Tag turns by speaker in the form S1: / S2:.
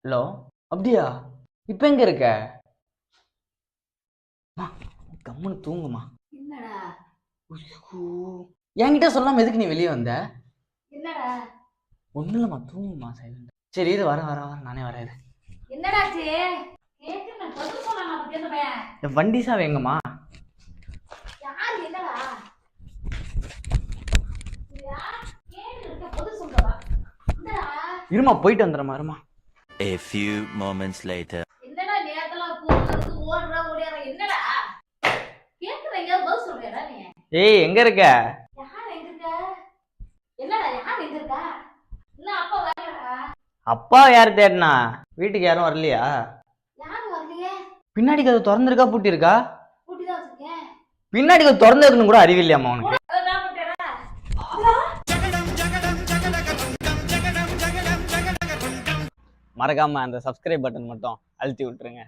S1: Hello, அப்படியா? இப்ப எங்க இருக்க? கம்முன்னு தூங்குமா.
S2: என்னடா
S1: என்கிட்ட சொல்லாம எதுக்கு நீ வெளியே வந்த?
S2: என்னடா
S1: ஒண்ணு இல்லம்மா, தூங்குமா சைலண்ட். சரி இது வர நானே வரேன்.
S2: என்னடாச்சு? கேக்குறேன் பதில் சொன்னானா பத்தி அந்த பையன்?
S1: இந்த வண்டி சாவி எங்கம்மா?
S2: யார் என்னடா? யார் கேக்குறதுக்கு பதில் சொல்றவா? என்னடா?
S1: இருமா போயிட்டு வந்துடுறமா இருமா.
S3: A few moments later.
S2: என்னடா நேரத்துல கூப்பிடுறது ஓடியார என்னடா? கேக்குறீங்க பதில் சொல்றியாடா நீ?
S1: ஏய் எங்க இருக்க?
S2: யார் எங்க இருக்க? என்னடா யார் எங்க இருக்கா? இல்ல அப்பா வரலடா.
S1: அப்பா யார் தேடினா? வீட்டுக்கு யாரும் வரலையா?
S2: யாரும் வரலையே.
S1: பின்னாடி கதை திறந்துருக்கா பூட்டி இருக்கா?
S2: கூட்டிதான் வச்சிருக்கேன்.
S1: பின்னாடி கதை திறந்துருக்குன்னு கூட அறிவில்லையாமா உனக்கு? மறக்காம அந்த சப்ஸ்கிரைப் பட்டன் மட்டும் அழுத்தி விட்டுருங்க.